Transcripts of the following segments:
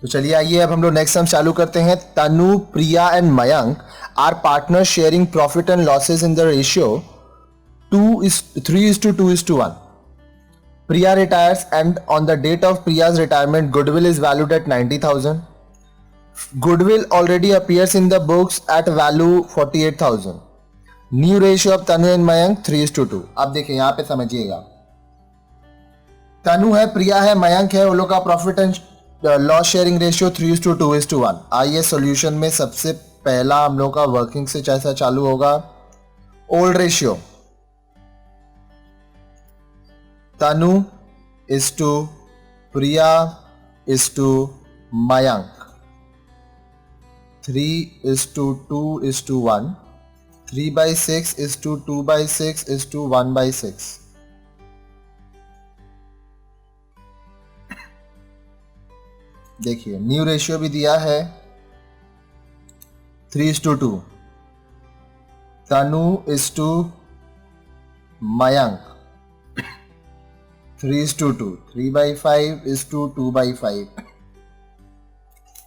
तो चलिए आइए अब हम लोग नेक्स्ट सम चालू करते हैं। Tanu, Priya and Mayank are partner sharing profit and losses in the ratio 3:2:1. Priya retires and on the date of Priya's retirement, goodwill is valued at 90,000. Goodwill already appears in the books at value 48,000. New ratio of Tanu and Mayank 3:2. अब देखिए यहाँ पे समझिएगा, तनु है, प्रिया है, मयंक है, वो लोग का profit and loss sharing ratio 3:2:1. आइए सॉल्यूशन में सबसे पहला हम लोग का वर्किंग से जैसा चालू होगा, old ratio Tanu is to Priya is to Mayank, 3:2:1, 3/6 is to 2/6 is to 1/6. देखिए न्यू रेशियो भी दिया है 3:2. तनु is to Mayank 3:2, 3/5 is to 2/5.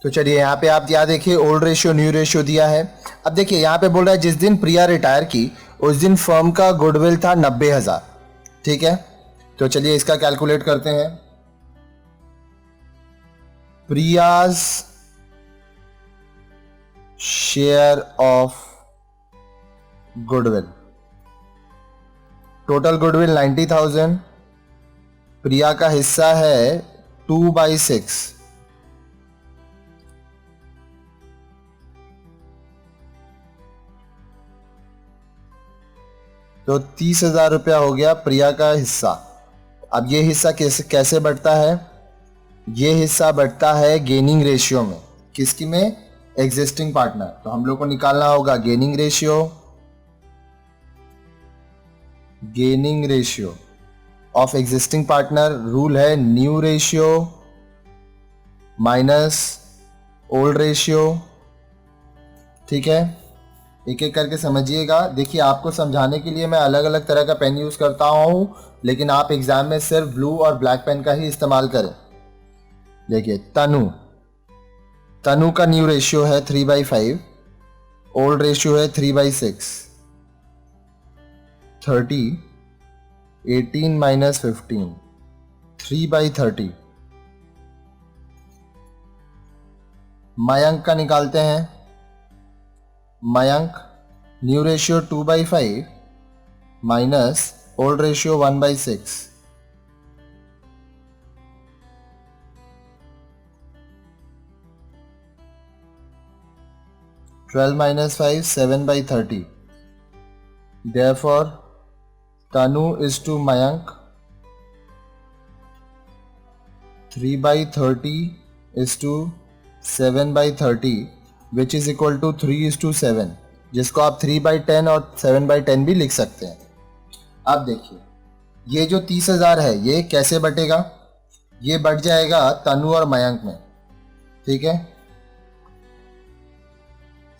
तो चलिए यहाँ पे आप यहाँ देखिए ओल्ड रेशियो न्यू रेशियो दिया है। अब देखिए यहाँ पे बोल रहा है जिस दिन प्रिया रिटायर की उस दिन फर्म का गुडविल था 90,000। ठीक है, तो चलिए इसका कैलकुलेट करते हैं। Priya's share of goodwill, total goodwill 90,000, प्रिया का हिस्सा है 2/6, तो 30,000 रुपया हो गया प्रिया का हिस्सा। अब ये हिस्सा कैसे बढ़ता है? ये हिस्सा बढ़ता है गेनिंग रेशियो में। किसकी में? Existing partner. तो हम लोग को निकालना होगा gaining ratio of existing partner. Rule है new ratio minus old ratio. ठीक है, एक एक करके समझिएगा। देखिए आपको समझाने के लिए मैं अलग अलग तरह का पेन यूज करता हूं, लेकिन आप एग्जाम में सिर्फ ब्लू और ब्लैक पेन का ही इस्तेमाल करें। देखिए तनु का न्यू रेशियो है 3/5, ओल्ड रेशियो है 3/6, 30, 18 - 15, 3/30। मयंक का निकालते हैं। Mayank new ratio 2/5 minus old ratio 1/6, 12 - 5, 7/30। Therefore, Tanu is to Mayank 3/30 is to 7/30, which is equal to 3:7, जिसको आप 3/10 और 7/10 भी लिख सकते हैं। अब देखिए ये जो 30,000 है ये कैसे बटेगा? ये बढ़ जाएगा तनु और मयंक में। ठीक है,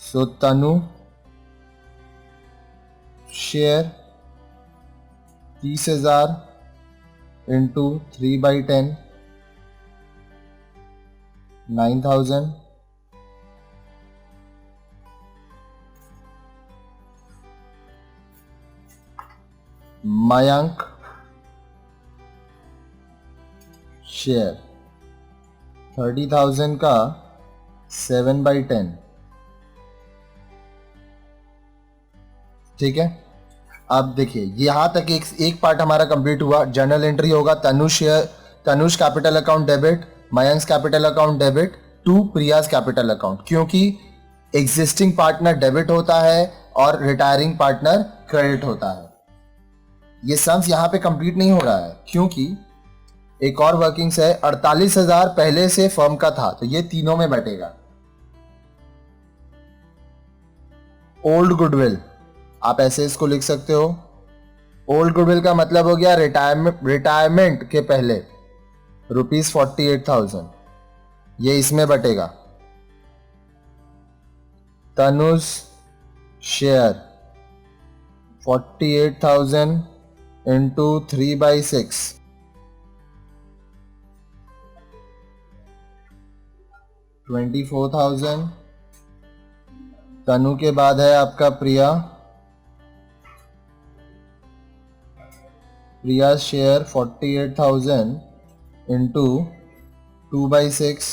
सो तनु शेयर 30,000 इंटू 3/10, 9,000, मयंक शेयर 30,000 का 7/10। ठीक है, अब देखिए यहां तक एक पार्ट हमारा कंप्लीट हुआ। जर्नल एंट्री होगा Tanush capital account debit, Mayank capital account debit to Priya's capital account, क्योंकि एग्जिस्टिंग पार्टनर डेबिट होता है और रिटायरिंग पार्टनर क्रेडिट होता है। ये सम्स यहां पे कंप्लीट नहीं हो रहा है क्योंकि एक और वर्किंग्स है। 48,000 पहले से फर्म का था, तो ये तीनों में बटेगा। ओल्ड गुडविल आप ऐसे इसको लिख सकते हो। ओल्ड गुडविल का मतलब हो गया रिटायरमेंट के पहले ₹48,000, ये इसमें बटेगा। Tanu's share 48,000 into 3/6, 24,000। तनु के बाद है आपका प्रिया। प्रिया शेयर 48,000 इंटू 2/6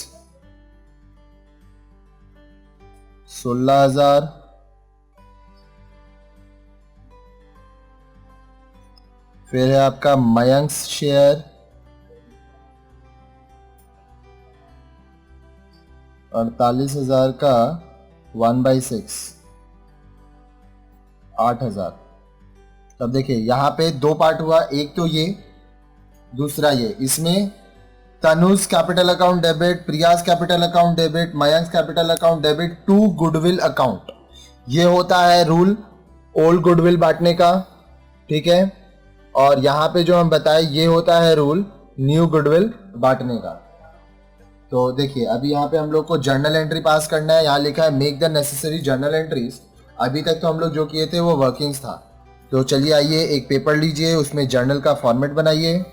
16,000। फिर है आपका मयंक शेयर 48,000 का 1/6 8,000। तब देखिए यहाँ पे दो पार्ट हुआ, एक तो ये, दूसरा ये। इसमें Tanuj capital account debit, Priya's capital account debit, Mayank capital account debit to goodwill account. ये होता है रूल ओल्ड गुडविल बांटने का, ठीक है। और यहाँ पे जो हम बताए ये होता है रूल न्यू गुडविल बांटने का। तो देखिए अभी यहाँ पे हम लोग को जर्नल एंट्री पास करना है। यहाँ लिखा है make the necessary journal entries. अभी तक तो हम लोग जो किए थे वो वर्किंग्स था। तो चलिए आइए एक पेपर लीजिए, उसमें जर्नल का फॉर्मेट बनाइए।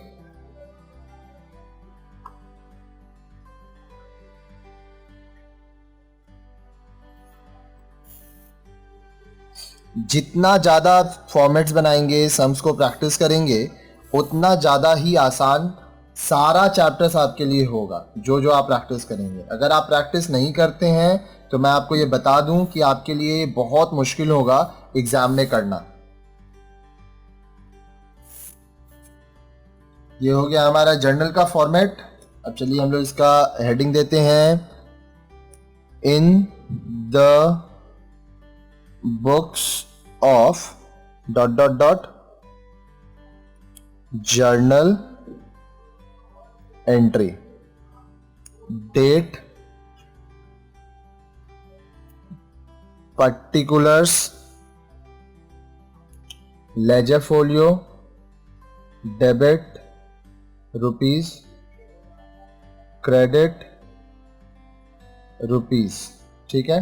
जितना ज़्यादा फॉर्मेट्स बनाएंगे, सम्स को प्रैक्टिस करेंगे, उतना ज़्यादा ही आसान सारा चैप्टर्स आपके लिए होगा जो जो आप प्रैक्टिस करेंगे। अगर आप प्रैक्टिस नहीं करते हैं तो मैं आपको ये बता दूं कि आपके लिए बहुत मुश्किल होगा एग्जाम में करना। ये हो गया हमारा जर्नल का फॉर्मेट। अब चलिए हम लोग इसका हेडिंग देते हैं, in the books of ... journal entry, date, particulars, ledger folio, debit rupees, credit rupees, ठीक है।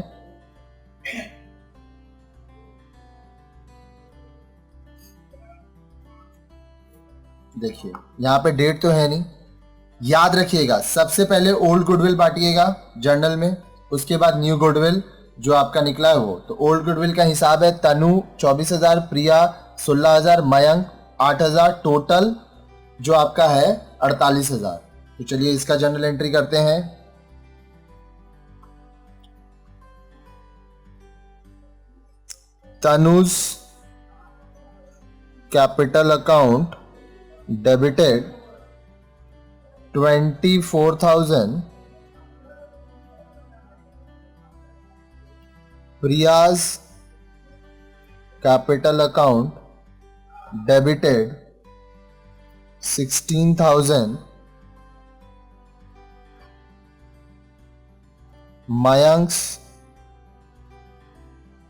देखिए यहां पे डेट तो है नहीं, याद रखिएगा सबसे पहले ओल्ड गुडविल बांटिएगा जर्नल में, उसके बाद न्यू गुडविल जो आपका निकला है वो। तो ओल्ड गुडविल का हिसाब है तनु 24,000, प्रिया 16,000, मयंक 8,000, टोटल जो आपका है 48,000। तो चलिए इसका जर्नल एंट्री करते हैं। Tanu's capital account debited 24,000, Priya's capital account debited 16,000, Mayank's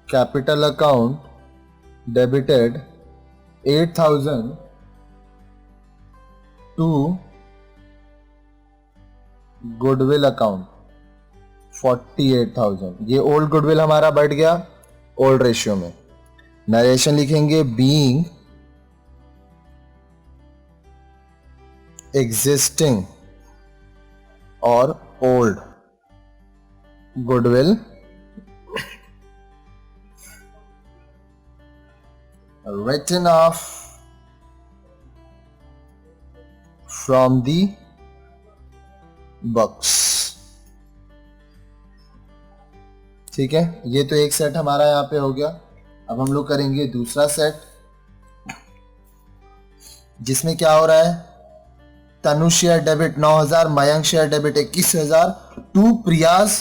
capital account debited 8,000 to goodwill account 48,000। ये ओल्ड गुडविल हमारा बढ़ गया ओल्ड रेशियो में। नरेशन लिखेंगे बीइंग एग्जिस्टिंग और old goodwill written off from the books, ठीक है। ये तो एक सेट हमारा यहाँ पे हो गया। अब हम लोग करेंगे दूसरा सेट, जिसमें क्या हो रहा है, Tanu share debit 9,000, Mayank share debit 21,000, to Priya's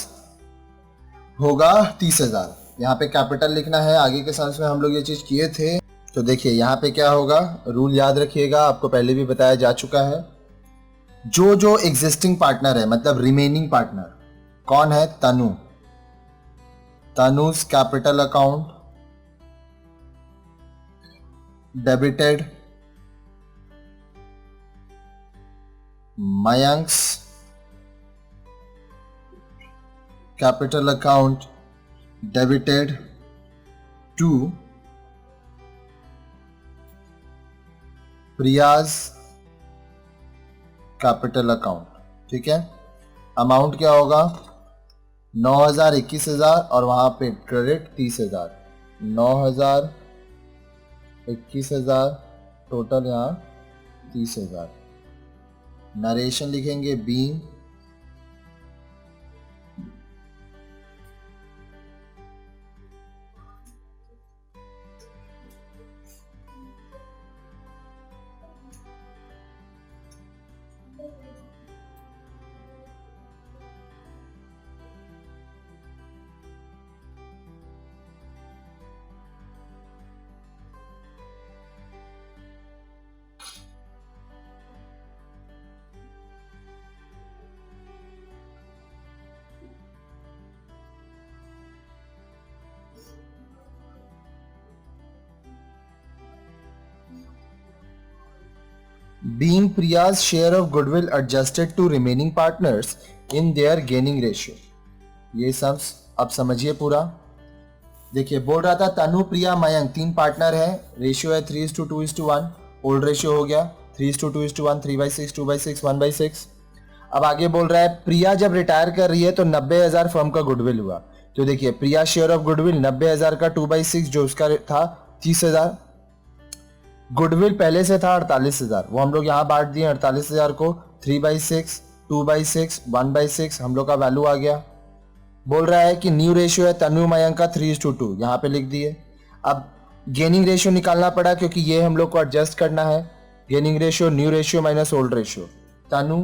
होगा 30,000। यहाँ पे कैपिटल लिखना है, आगे के साल में हम लोग ये चीज किए थे। तो देखिए यहाँ पे क्या होगा, रूल याद रखिएगा, आपको पहले भी बताया जा चुका है। जो जो एग्जिस्टिंग पार्टनर है, मतलब रिमेनिंग पार्टनर कौन है, Tanu, Tanu's capital account debited, Mayank's capital account debited to Priya's capital account, ठीक है। अमाउंट क्या होगा, 9,000 21,000 और वहां पे क्रेडिट 30,000, 9,000 21,000 टोटल यहाँ 30,000। नरेशन लिखेंगे beam being Priya's share of goodwill adjusted to remaining partners in their gaining ratio। ये सब अब समझिए पूरा। देखिए बोल रहा था तनु प्रिया मयंक 3 पार्टनर है, रेशियो है 3:2:1, ओल्ड रेशियो हो गया 3:2:1, 3/6, 2/6, 1/6। अब आगे बोल रहा है प्रिया जब रिटायर कर रही है तो 90,000 फर्म का गुडविल हुआ। तो देखिए प्रिया शेयर ऑफ गुडविल 90,000 का 2/6 जो उसका था 30,000। गुडविल पहले से था 48,000, वो हम लोग यहाँ बांट दिए 48,000 को 3/6, 2/6, 1/6 हम लोग का वैल्यू आ गया। बोल रहा है कि न्यू रेशियो है तनु मयंक का 3:2, यहाँ पे लिख दिए। अब गेनिंग रेशियो निकालना पड़ा क्योंकि ये हम लोग को एडजस्ट करना है। Gaining ratio new ratio minus old ratio, Tanu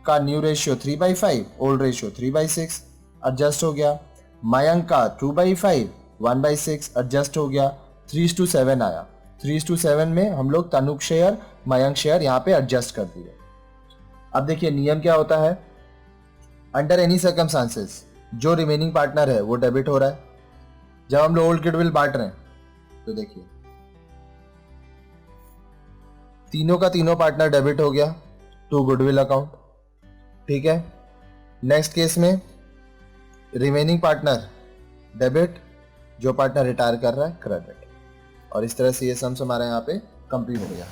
का new ratio 3/5, old ratio 3/6 adjust हो गया। मयंक का 2/5, 1/6 एडजस्ट हो गया। 3:7 आया, 3:7 में हम लोग तनुक शेयर मयंक शेयर यहाँ पे एडजस्ट कर दिए। अब देखिए नियम क्या होता है, अंडर एनी सर्कमस्टांसेस जो रिमेनिंग पार्टनर है वो डेबिट हो रहा है। जब हम लोग ओल्ड गुडविल बांट रहे हैं तो देखिए तीनों का तीनों पार्टनर डेबिट हो गया टू गुडविल अकाउंट, ठीक है। नेक्स्ट केस में रिमेनिंग पार्टनर डेबिट, जो पार्टनर रिटायर कर रहा है क्रेडिट। और इस तरह से ये सम्स हमारे यहाँ पे कंप्लीट हो गया।